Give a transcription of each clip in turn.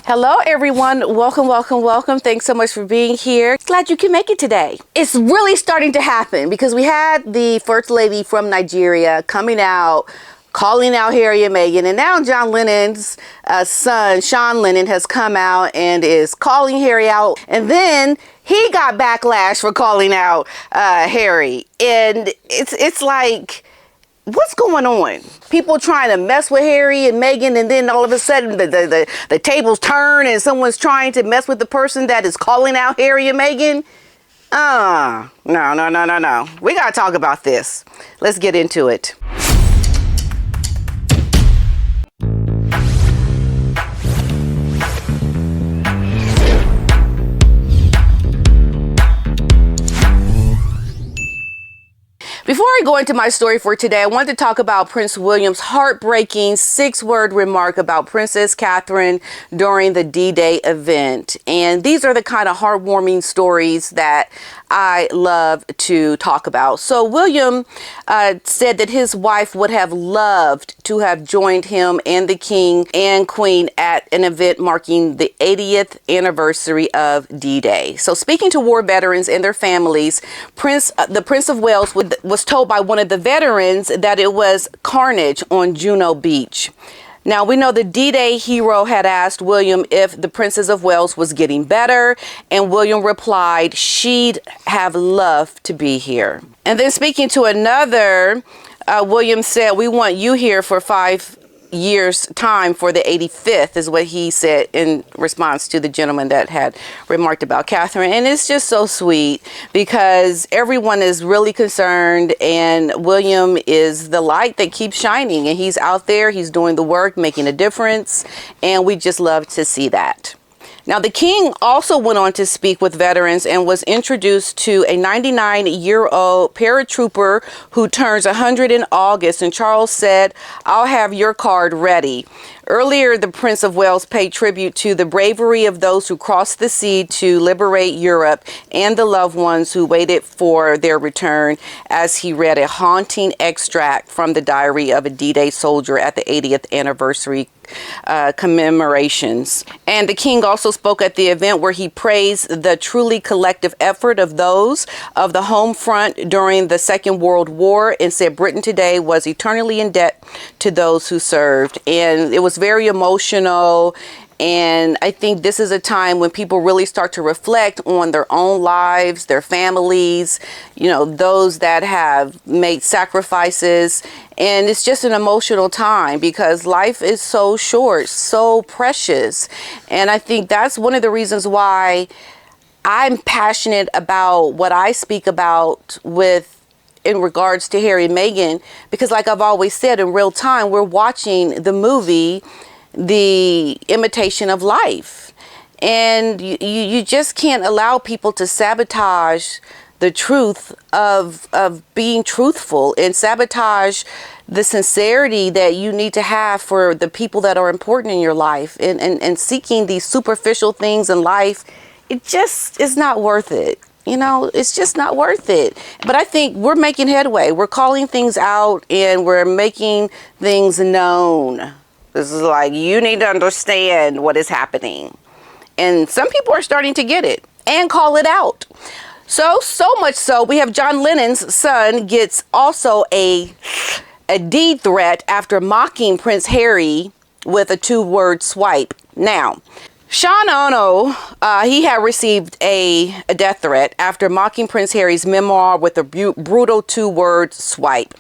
Hello, everyone. Welcome, welcome, welcome. Thanks so much for being here. Glad you can make it today. It's really starting to happen because we had the First Lady from Nigeria coming out, calling out Harry and Meghan, and now John Lennon's son, Sean Lennon, has come out and is calling Harry out. And then he got backlash for calling out Harry. And it's like, what's going on? People trying to mess with Harry and Meghan, and then all of a sudden the tables turn and someone's trying to mess with the person that is calling out Harry and Meghan. No. We got to talk about this. Let's get into it. Before I go into my story for today, I want to talk about Prince William's heartbreaking 6-word remark about Princess Catherine during the D-Day event. And these are the kind of heartwarming stories that I love to talk about. So William said that his wife would have loved to have joined him and the King and Queen at an event marking the 80th anniversary of D-Day. So speaking to war veterans and their families, the Prince of Wales was told by one of the veterans that it was carnage on Juno Beach. Now, we know the D-Day hero had asked William if the Princess of Wales was getting better, and William replied she'd have loved to be here. And then speaking to another, William said, "We want you here for 5 years' time for the 85th, is what he said in response to the gentleman that had remarked about Catherine. And it's just so sweet because everyone is really concerned, and William is the light that keeps shining, and he's out there, he's doing the work, making a difference, and we just love to see that. Now, the King also went on to speak with veterans and was introduced to a 99-year-old paratrooper who turns 100 in August. And Charles said, "I'll have your card ready." Earlier, the Prince of Wales paid tribute to the bravery of those who crossed the sea to liberate Europe and the loved ones who waited for their return as he read a haunting extract from the diary of a D-Day soldier at the 80th anniversary commemorations. And the King also spoke at the event where he praised the truly collective effort of those of the home front during the Second World War and said Britain today was eternally in debt to those who served. And it was very emotional. And I think this is a time when people really start to reflect on their own lives, their families, those that have made sacrifices. And it's just an emotional time because life is so short, so precious. And I think that's one of the reasons why I'm passionate about what I speak about in regards to Harry and Meghan, because like I've always said, in real time, we're watching the movie, The Imitation of Life. And you just can't allow people to sabotage the truth of being truthful and sabotage the sincerity that you need to have for the people that are important in your life, and seeking these superficial things in life. It just is not worth it. It's just not worth it. But I think we're making headway. We're calling things out and we're making things known. This is like, you need to understand what is happening. And some people are starting to get it and call it out. So much so, we have John Lennon's son gets also a deed threat after mocking Prince Harry with a 2-word swipe. Now, Sean Ono, he had received a death threat after mocking Prince Harry's memoir with a brutal 2-word swipe.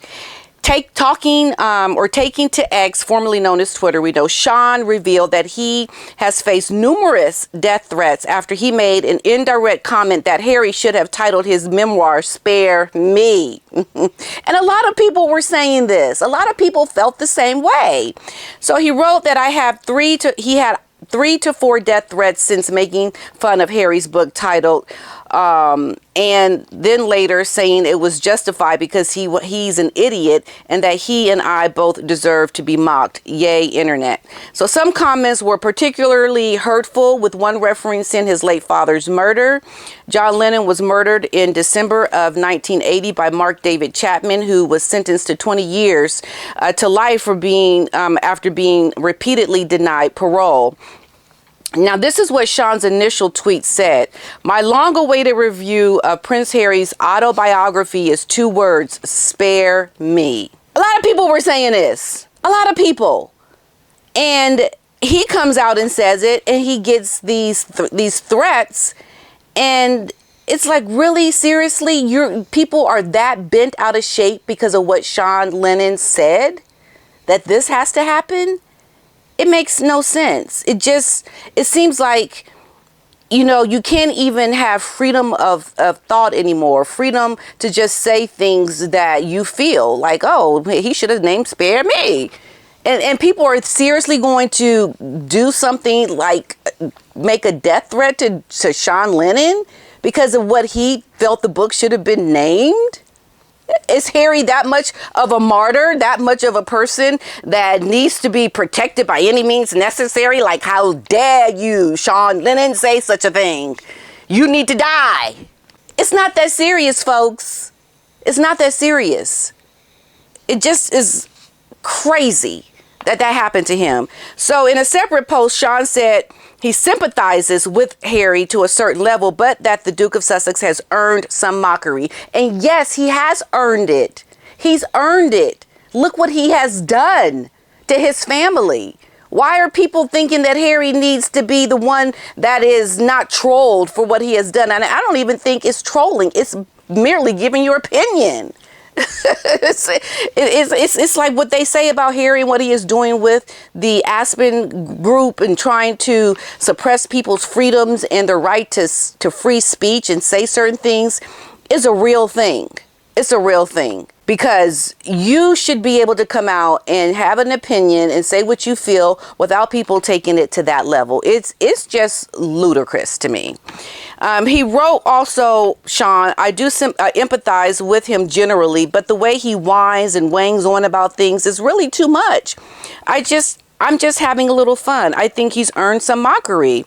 Taking to X, formerly known as Twitter, we know Sean revealed that he has faced numerous death threats after he made an indirect comment that Harry should have titled his memoir, "Spare Me." And a lot of people were saying this. A lot of people felt the same way. So he wrote that he had 3 to 4 death threats since making fun of Harry's book titled and then later saying it was justified because he's an idiot and that he and I both deserve to be mocked. Yay, internet. So some comments were particularly hurtful, with one referencing his late father's murder. John Lennon was murdered in December of 1980 by Mark David Chapman, who was sentenced to 20 years to life for after being repeatedly denied parole. Now, this is what Sean's initial tweet said. My long-awaited review of Prince Harry's autobiography is 2 words: spare me. A lot of people were saying this. A lot of people. And he comes out and says it, and he gets these threats, and it's like, really, seriously, people are that bent out of shape because of what Sean Lennon said, that this has to happen? It makes no sense. It seems like, you can't even have freedom of thought anymore. Freedom to just say things that you feel like, oh, he should have named Spare Me. And people are seriously going to do something like make a death threat to Sean Lennon because of what he felt the book should have been named? Is Harry that much of a martyr, that much of a person that needs to be protected by any means necessary? Like, how dare you, Sean Lennon, say such a thing? You need to die. It's not that serious, folks. It's not that serious. It just is crazy that happened to him. So in a separate post, Sean said he sympathizes with Harry to a certain level, but that the Duke of Sussex has earned some mockery. And yes, he has earned it. He's earned it. Look what he has done to his family. Why are people thinking that Harry needs to be the one that is not trolled for what he has done? And I don't even think it's trolling. It's merely giving your opinion. It's like what they say about Harry and what he is doing with the Aspen group and trying to suppress people's freedoms and their right to free speech and say certain things is a real thing. It's a real thing, because you should be able to come out and have an opinion and say what you feel without people taking it to that level. It's just ludicrous to me. He wrote also, Sean, I do empathize with him generally, but the way he whines and wangs on about things is really too much. I'm just having a little fun. I think he's earned some mockery.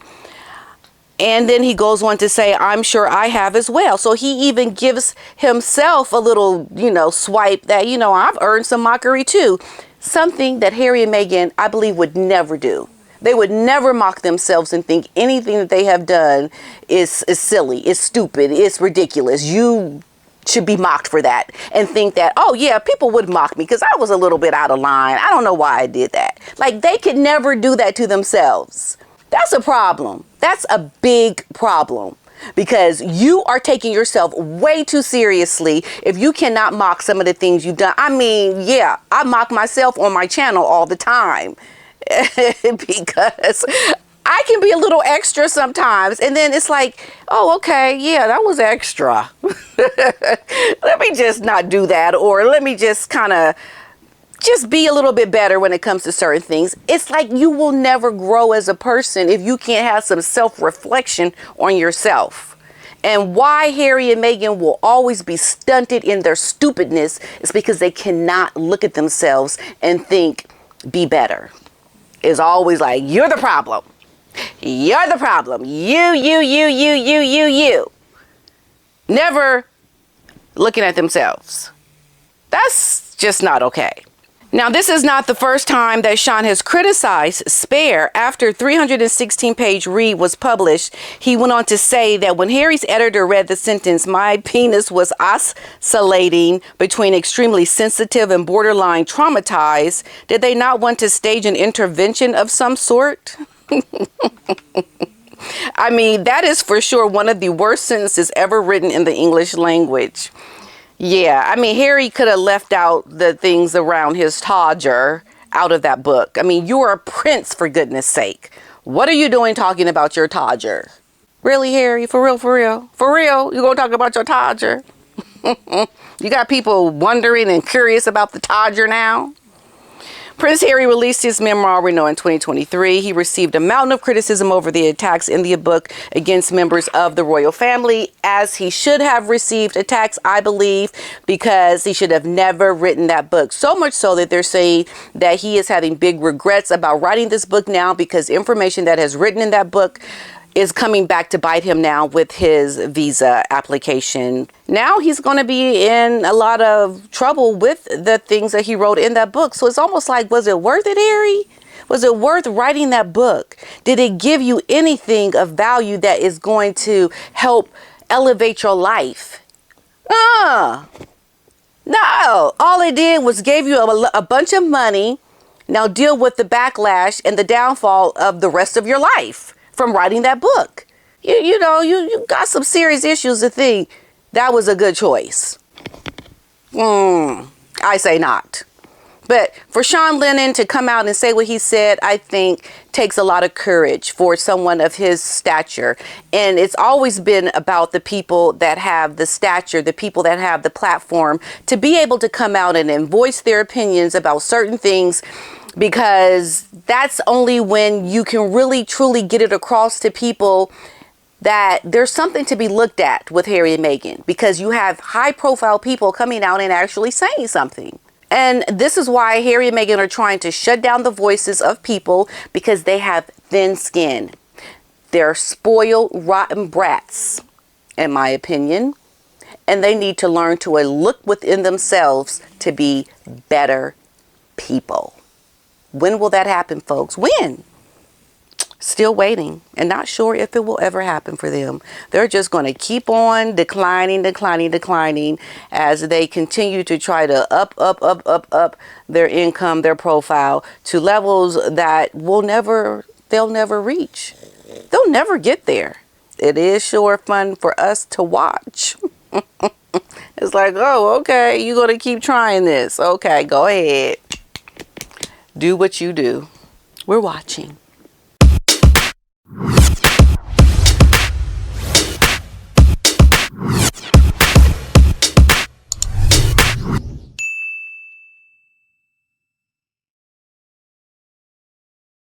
And then he goes on to say, I'm sure I have as well. So he even gives himself a little, swipe that, I've earned some mockery too. Something that Harry and Meghan, I believe, would never do. They would never mock themselves and think anything that they have done is silly, is stupid, is ridiculous. You should be mocked for that and think that, oh yeah, people would mock me because I was a little bit out of line. I don't know why I did that. Like, they could never do that to themselves. That's a problem. That's a big problem, because you are taking yourself way too seriously if you cannot mock some of the things you've done. I mean, yeah, I mock myself on my channel all the time because I can be a little extra sometimes. And then it's like, oh, okay, yeah, that was extra. Let me just not do that. Or let me just kind of just be a little bit better when it comes to certain things. It's like you will never grow as a person if you can't have some self-reflection on yourself. And why Harry and Meghan will always be stunted in their stupidness is because they cannot look at themselves and think, be better. It's always like, you're the problem. You're the problem. You. Never looking at themselves. That's just not okay. Now, this is not the first time that Sean has criticized Spare. After 316-page read was published, he went on to say that when Harry's editor read the sentence, my penis was oscillating between extremely sensitive and borderline traumatized, did they not want to stage an intervention of some sort? I mean, that is for sure one of the worst sentences ever written in the English language. Yeah, I mean, Harry could have left out the things around his Todger out of that book. I mean, you're a prince, for goodness sake. What are you doing talking about your Todger? Really, Harry? For real? For real? You gonna talk about your Todger? You got people wondering and curious about the Todger now? Prince Harry released his memoir, we know, in 2023. He received a mountain of criticism over the attacks in the book against members of the royal family, as he should have received attacks, I believe, because he should have never written that book. So much so that they're saying that he is having big regrets about writing this book now, because information that has written in that book is coming back to bite him now with his visa application. Now he's going to be in a lot of trouble with the things that he wrote in that book. So it's almost like, was it worth it, Harry? Was it worth writing that book? Did it give you anything of value that is going to help elevate your life? No. All it did was gave you a bunch of money. Now deal with the backlash and the downfall of the rest of your life from writing that book. You know, you got some serious issues to think that was a good choice. I say not. But for Sean Lennon to come out and say what he said, I think takes a lot of courage for someone of his stature. And it's always been about the people that have the stature, the people that have the platform to be able to come out and voice their opinions about certain things, because that's only when you can really truly get it across to people that there's something to be looked at with Harry and Meghan, because you have high profile people coming out and actually saying something. And this is why Harry and Meghan are trying to shut down the voices of people, because they have thin skin. They're spoiled, rotten brats, in my opinion. And they need to learn to look within themselves to be better people. When will that happen, folks? When? Still waiting and not sure if it will ever happen for them. They're just going to keep on declining as they continue to try to up their income, their profile to levels that they'll never reach. They'll never get there. It is sure fun for us to watch. It's like, oh, okay, you're going to keep trying this. Okay, go ahead. Do what you do. We're watching.